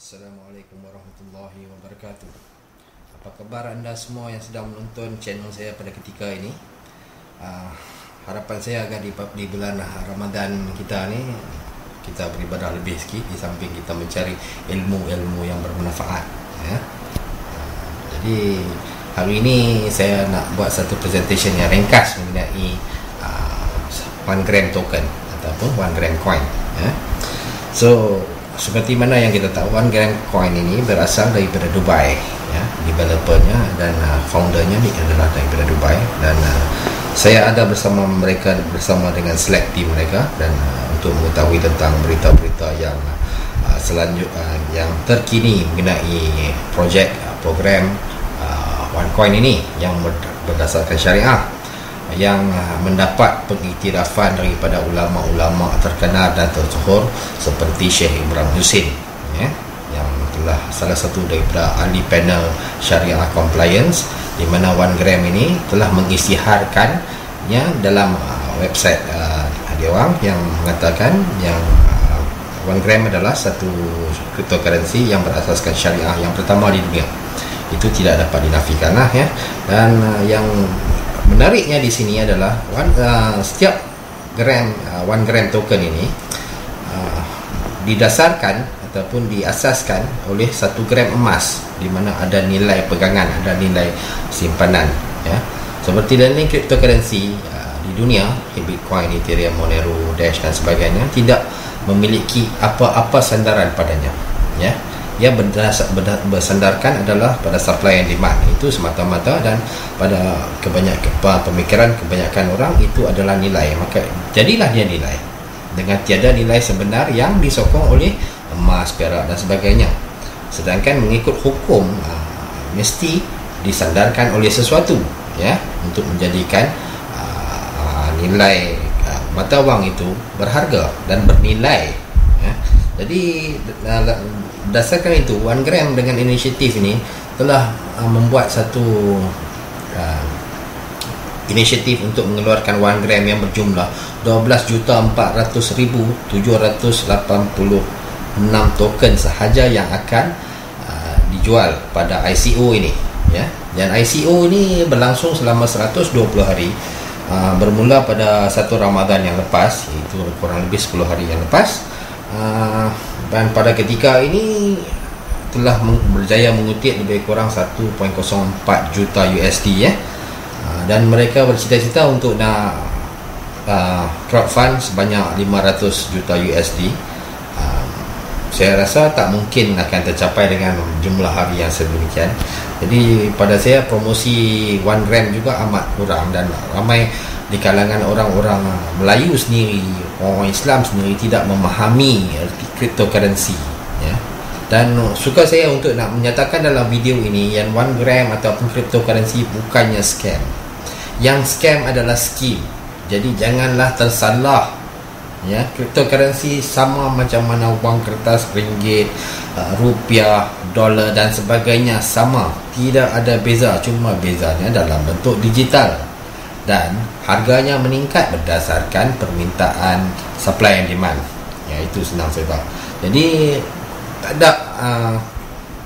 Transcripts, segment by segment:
Assalamualaikum warahmatullahi wabarakatuh. Apa kabar anda semua yang sedang menonton channel saya pada ketika ini? Harapan saya agar di bulan Ramadan kita ni, kita beribadah lebih sikit, di samping kita mencari ilmu-ilmu yang bermanfaat, ya. Jadi hari ini saya nak buat satu presentation yang ringkas mengenai 1 gram token ataupun 1 gram coin, ya. So seperti mana yang kita tahu, 1 gram coin ini berasal daripada Dubai, ya. Developernya dan foundernya ni adalah daripada Dubai, dan saya ada bersama mereka, bersama dengan select team mereka, dan untuk mengetahui tentang berita-berita yang selanjutnya yang terkini mengenai projek program OneCoin ini yang berdasarkan syariah, yang mendapat pengiktirafan daripada ulama-ulama terkenal dan tersohor seperti Syekh Ibrahim Hussein, ya, yang telah salah satu daripada ahli panel syariah compliance, di mana 1 gram ini telah mengisytiharkannya dalam website dia orang, yang mengatakan yang 1 gram adalah satu cryptocurrency yang berasaskan syariah yang pertama di dunia. Itu tidak dapat dinafikan lah, ya. Dan yang menariknya di sini adalah setiap gram 1 gram token ini didasarkan ataupun diasaskan oleh 1 gram emas, di mana ada nilai pegangan, ada nilai simpanan, ya. Seperti dalam cryptocurrency di dunia, Bitcoin, Ethereum, Monero, Dash dan sebagainya, tidak memiliki apa-apa sandaran padanya, ya. Ia bersandarkan adalah pada supply and demand itu semata-mata, dan pada pemikiran kebanyakan orang itu adalah nilai, maka jadilah dia nilai dengan tiada nilai sebenar yang disokong oleh emas, perak dan sebagainya. Sedangkan mengikut hukum mesti disandarkan oleh sesuatu, ya, untuk menjadikan nilai mata wang itu berharga dan bernilai, ya. Jadi berdasarkan itu, 1 gram dengan inisiatif ini telah membuat satu inisiatif untuk mengeluarkan 1 gram yang berjumlah 12,400,786 token sahaja yang akan dijual pada ICO ini, ya. Dan ICO ini berlangsung selama 120 hari, bermula pada 1 Ramadan yang lepas, iaitu kurang lebih 10 hari yang lepas. Dan pada ketika ini telah berjaya mengutip lebih kurang 1.04 juta USD, ya. Dan mereka bercita-cita untuk nak crowdfund sebanyak 500 juta USD. Saya rasa tak mungkin akan tercapai dengan jumlah hari yang sedemikian. Jadi pada saya, promosi 1 gram juga amat kurang, dan ramai di kalangan orang-orang Melayu sendiri, orang Islam sendiri, tidak memahami cryptocurrency, ya. Dan suka saya untuk nak menyatakan dalam video ini yang 1 gram ataupun cryptocurrency bukannya scam. Yang scam adalah scheme. Jadi janganlah tersalah, ya. Cryptocurrency sama macam mana wang kertas, ringgit, rupiah, dolar dan sebagainya, sama, tidak ada beza, cuma bezanya dalam bentuk digital, dan harganya meningkat berdasarkan permintaan, supply and demand, ya. Itu senang sebab. Jadi tak ada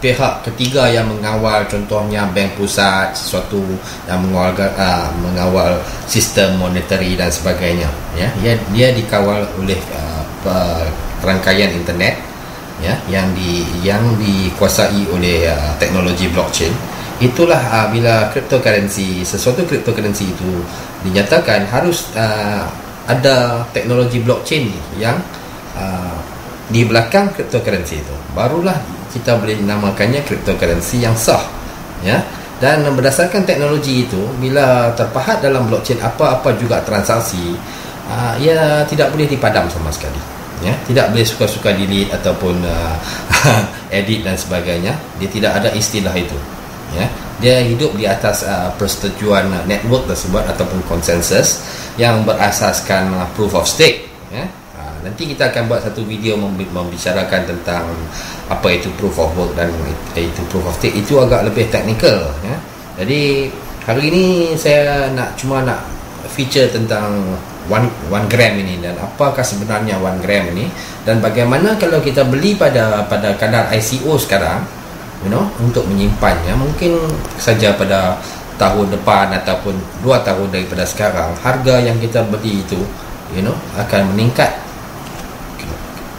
pihak ketiga yang mengawal, contohnya bank pusat, sesuatu yang mengawal sistem monetary dan sebagainya, ya. Dia dikawal oleh rangkaian internet, ya, yang dikuasai oleh teknologi blockchain. Itulah bila sesuatu cryptocurrency itu dinyatakan harus ada teknologi blockchain yang di belakang cryptocurrency itu, barulah kita boleh namakannya cryptocurrency yang sah, ya. Dan berdasarkan teknologi itu, bila terpahat dalam blockchain apa-apa juga transaksi, ia tidak boleh dipadam sama sekali, ya. Tidak boleh suka-suka delete ataupun edit dan sebagainya. Dia tidak ada istilah itu, ya. Dia hidup di atas persetujuan network tersebut ataupun konsensus yang berasaskan proof of stake, ya. Nanti kita akan buat satu video membicarakan tentang apa itu proof of work dan itu proof of stake. Itu agak lebih teknikal, ya. Jadi hari ini saya cuma nak feature tentang one gram ini, dan apakah sebenarnya 1 gram ini, dan bagaimana kalau kita beli pada kadar ICO sekarang, untuk menyimpannya, mungkin saja pada tahun depan ataupun 2 tahun daripada sekarang, harga yang kita beli itu akan meningkat.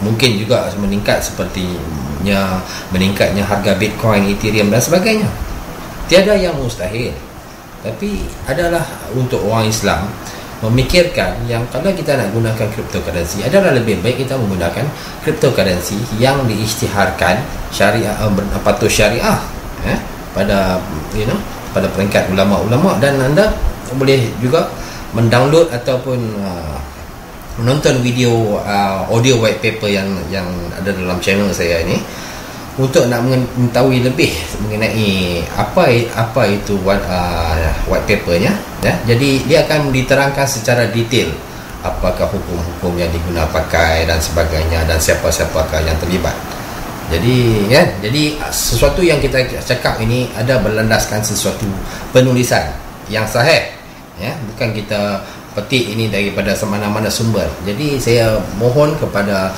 Mungkin juga meningkat sepertinya meningkatnya harga Bitcoin, Ethereum dan sebagainya. Tiada yang mustahil. Tapi adalah untuk orang Islam memikirkan yang kalau kita nak gunakan cryptocurrency, adalah lebih baik kita menggunakan cryptocurrency yang diisytiharkan syariah, patuh syariah, pada pada peringkat ulama-ulama. Dan anda boleh juga mendownload ataupun menonton video audio white paper yang ada dalam channel saya ini untuk nak mengetahui lebih mengenai apa itu white papernya, Jadi dia akan diterangkan secara detail apakah hukum-hukum yang digunakan pakai dan sebagainya, dan siapa-siapakah yang terlibat. Jadi jadi sesuatu yang kita cakap ini ada berlandaskan sesuatu penulisan yang sahih, bukan kita petik ini daripada semana-mana sumber. Jadi saya mohon kepada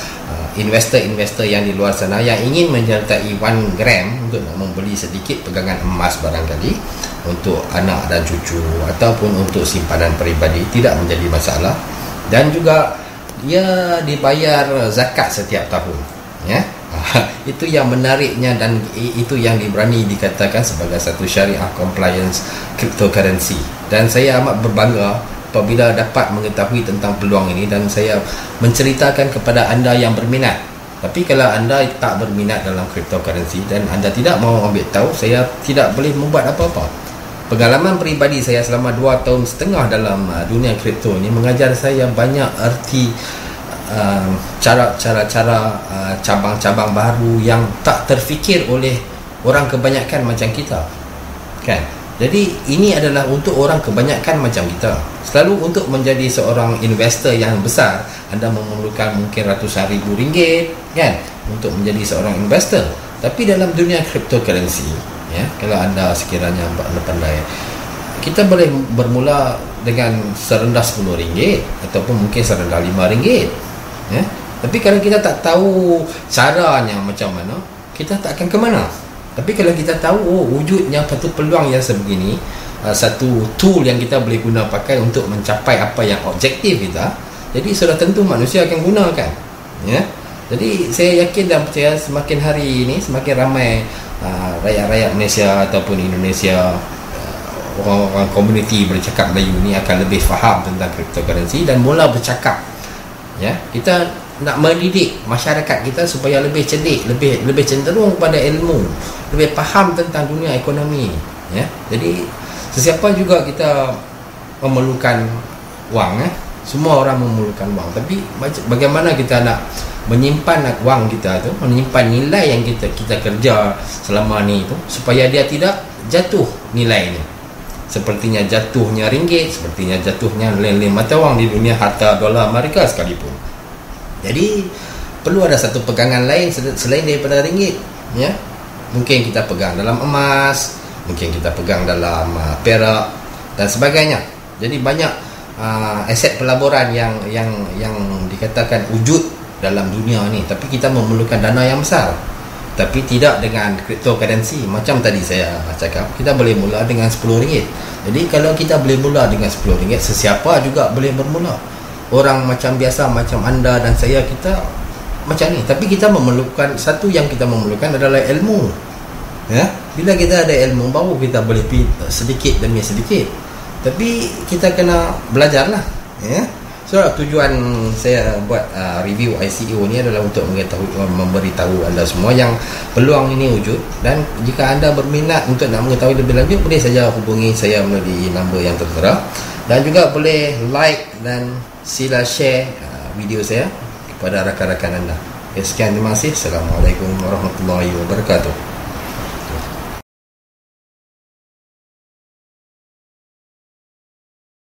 investor-investor yang di luar sana yang ingin menyertai 1 gram untuk membeli sedikit pegangan emas barangkali untuk anak dan cucu ataupun untuk simpanan peribadi, tidak menjadi masalah. Dan juga dia dibayar zakat setiap tahun, itu yang menariknya, dan itu yang diberani dikatakan sebagai satu syariah compliance cryptocurrency. Dan saya amat berbangga apabila dapat mengetahui tentang peluang ini, dan saya menceritakan kepada anda yang berminat. Tapi kalau anda tak berminat dalam cryptocurrency dan anda tidak mahu ambil tahu, saya tidak boleh membuat apa-apa. Pengalaman peribadi saya selama 2 tahun setengah dalam dunia kripto ini mengajar saya banyak erti, cara-cara, cabang-cabang baru yang tak terfikir oleh orang kebanyakan macam kita, kan? Jadi ini adalah untuk orang kebanyakan macam kita. Selalu untuk menjadi seorang investor yang besar, anda memerlukan mungkin ratusan ribu ringgit, kan, untuk menjadi seorang investor. Tapi dalam dunia cryptocurrency, kalau anda sekiranya anda pandai, kita boleh bermula dengan serendah RM10 ataupun mungkin serendah RM5, Tapi kalau kita tak tahu caranya macam mana, kita tak akan ke mana. Tapi kalau kita tahu wujudnya satu peluang yang sebegini, satu tool yang kita boleh guna pakai untuk mencapai apa yang objektif kita, jadi sudah tentu manusia akan gunakan, Jadi saya yakin dan percaya semakin hari ini semakin ramai rakyat-rakyat Malaysia ataupun Indonesia, orang-orang komuniti bercakap Melayu ni akan lebih faham tentang cryptocurrency dan mula bercakap. Kita nak mendidik masyarakat kita supaya lebih cerdik, lebih cenderung kepada ilmu, lebih faham tentang dunia ekonomi, Jadi sesiapa juga kita memerlukan wang, semua orang memerlukan wang. Tapi bagaimana kita nak menyimpan wang kita tu, menyimpan nilai yang kita kerja selama ni tu, supaya dia tidak jatuh nilainya, sepertinya jatuhnya ringgit, sepertinya jatuhnya nilai mata wang di dunia harta dolar Amerika sekalipun. Jadi perlu ada satu pegangan lain selain daripada ringgit, Mungkin kita pegang dalam emas, mungkin kita pegang dalam perak dan sebagainya. Jadi banyak aset pelaburan yang dikatakan wujud dalam dunia ni, tapi kita memerlukan dana yang besar. Tapi tidak dengan cryptocurrency. Macam tadi saya cakap, kita boleh mula dengan RM10. Jadi kalau kita boleh mula dengan RM10, sesiapa juga boleh bermula. Orang macam biasa, macam anda dan saya, kita macam ni. Tapi kita memerlukan, satu yang kita memerlukan adalah ilmu. Bila kita ada ilmu, baru kita boleh sedikit demi sedikit. Tapi kita kena belajarlah. So tujuan saya buat review ICO ni adalah untuk memberitahu anda semua yang peluang ini wujud. Dan jika anda berminat untuk nak mengetahui lebih lanjut, boleh saja hubungi saya melalui nombor yang tertera. Dan juga boleh like dan sila share video saya kepada rakan-rakan anda. Sekian, terima kasih. Assalamualaikum warahmatullahi wabarakatuh.